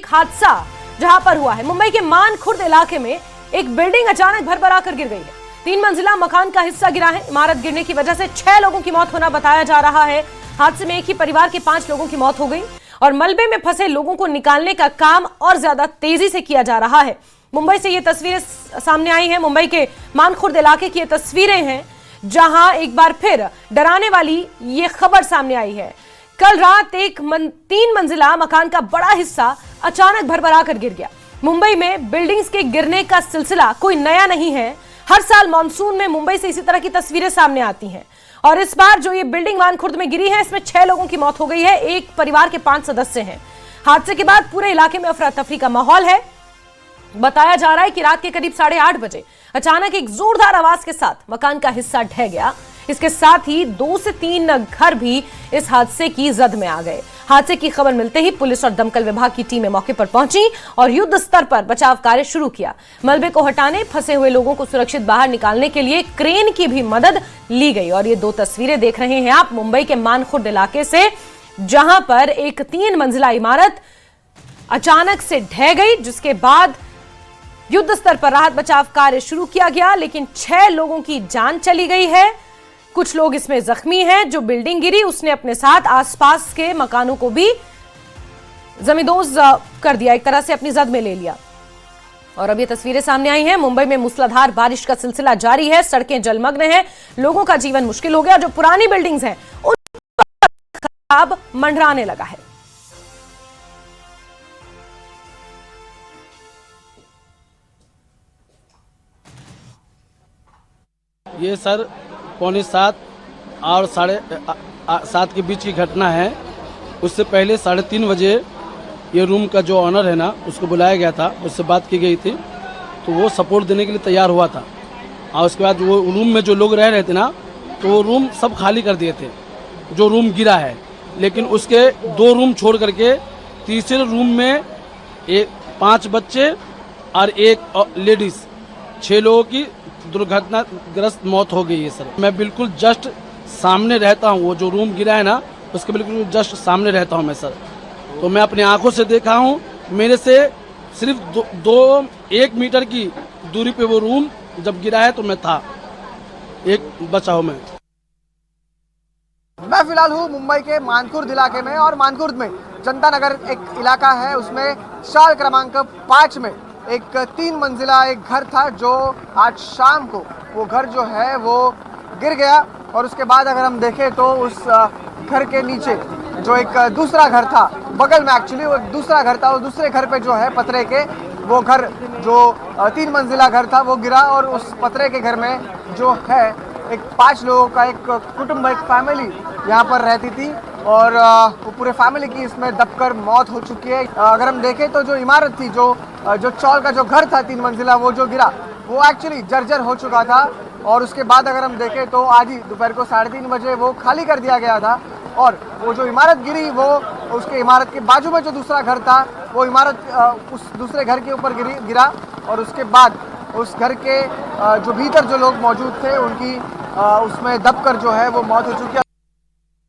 हादसा जहां पर हुआ है। मुंबई के मानखुर्द इलाके में एक बिल्डिंग अचानक भरभरा कर गिर गई है। 3 मंजिला मकान का हिस्सा गिरा है। इमारत गिरने की वजह से 6 लोगों की मौत होना बताया जा रहा है। हादसे में एक ही परिवार के 5 लोगों की मौत हो गई और मलबे में फंसे लोगों को निकालने का काम और ज्यादा तेजी से किया जा रहा है। मुंबई से ये तस्वीरें सामने आई हैं। मुंबई के मानखुर्द इलाके की ये तस्वीरें हैं जहां एक बार फिर डराने वाली ये खबर सामने आई है। कल रात 3 मंजिला मकान का बड़ा हिस्सा अचानक भरभरा कर गिर गया। मुंबई में बिल्डिंग्स के गिरने का सिलसिला कोई नया नहीं है। हर साल मानसून में मुंबई से इसी तरह की तस्वीरें सामने आती हैं और इस बार जो ये बिल्डिंग मानखुर्द में गिरी है इसमें 6 लोगों की मौत हो गई है। एक परिवार के 5 सदस्य हैं। हादसे के बाद पूरे इलाके में अफरा तफरी का माहौल है। बताया जा रहा है कि रात के करीब 8:30 बजे अचानक एक जोरदार आवाज के साथ मकान का हिस्सा ढह गया। इसके साथ ही 2 से 3 घर भी इस हादसे की जद में आ गए। हादसे की खबर मिलते ही पुलिस और दमकल विभाग की टीमें मौके पर पहुंची और युद्ध स्तर पर बचाव कार्य शुरू किया। मलबे को हटाने, फंसे हुए लोगों को सुरक्षित बाहर निकालने के लिए क्रेन की भी मदद ली गई। और ये 2 तस्वीरें देख रहे हैं आप मुंबई के मानखुर्द इलाके से, जहां पर एक 3 मंजिला इमारत अचानक से ढह गई, जिसके बाद युद्ध स्तर पर राहत बचाव कार्य शुरू किया गया, लेकिन 6 लोगों की जान चली गई है। कुछ लोग इसमें जख्मी हैं। जो बिल्डिंग गिरी उसने अपने साथ आसपास के मकानों को भी जमींदोज कर दिया, एक तरह से अपनी जद में ले लिया। और अब ये तस्वीरें सामने आई हैं। मुंबई में मूसलाधार बारिश का सिलसिला जारी है। सड़कें जलमग्न हैं। लोगों का जीवन मुश्किल हो गया। जो पुरानी बिल्डिंग्स हैं उन पर खराब मंडराने लगा है। ये सर 6:45 और 7:30 के बीच की घटना है। उससे पहले 3:30 बजे ये रूम का जो ऑनर है ना, उसको बुलाया गया था, उससे बात की गई थी, तो वो सपोर्ट देने के लिए तैयार हुआ था। और उसके बाद वो रूम में जो लोग रह रहे थे ना, तो वो रूम सब खाली कर दिए थे जो रूम गिरा है। लेकिन उसके 2 रूम छोड़ करके तीसरे रूम में 5 बच्चे और 1 लेडीज, 6 लोगों की दुर्घटनाग्रस्त मौत हो गई है सर। मैं बिल्कुल जस्ट सामने रहता हूँ, वो जो रूम गिरा है ना उसके बिल्कुल जस्ट सामने रहता हूँ मैं सर। तो मैं अपनी आंखों से देखा हूँ। मेरे से सिर्फ 1 मीटर की दूरी पे वो रूम जब गिरा है तो मैं था, एक बचा हूँ मैं फिलहाल हूँ मुंबई के मानखुर्द इलाके में और मानखुर्द में जनता नगर एक इलाका है, उसमें शाल क्रमांक 5 में एक 3 मंजिला एक घर था जो आज शाम को वो घर जो है वो गिर गया। और उसके बाद अगर हम देखें तो उस घर के नीचे जो एक दूसरा घर था, बगल में एक्चुअली वो एक दूसरा घर था, उस दूसरे घर पे जो है पतरे के वो घर जो 3 मंजिला घर था वो गिरा। और उस पतरे के घर में जो है एक 5 लोगों का एक कुटुंब, एक फैमिली यहाँ पर रहती थी और वो पूरे फैमिली की इसमें दबकर मौत हो चुकी है। अगर हम देखें तो जो इमारत थी, जो चौल का जो घर था 3 मंजिला, वो जो गिरा वो एक्चुअली जर्जर हो चुका था। और उसके बाद अगर हम देखें तो आज ही दोपहर को 3:30 बजे वो खाली कर दिया गया था। और वो जो इमारत गिरी वो उसके इमारत के बाजू में जो दूसरा घर था वो इमारत उस दूसरे घर के ऊपर गिरा। और उसके बाद उस घर के जो भीतर जो लोग मौजूद थे उनकी उसमें दबकर जो है वो मौत हो चुकी है।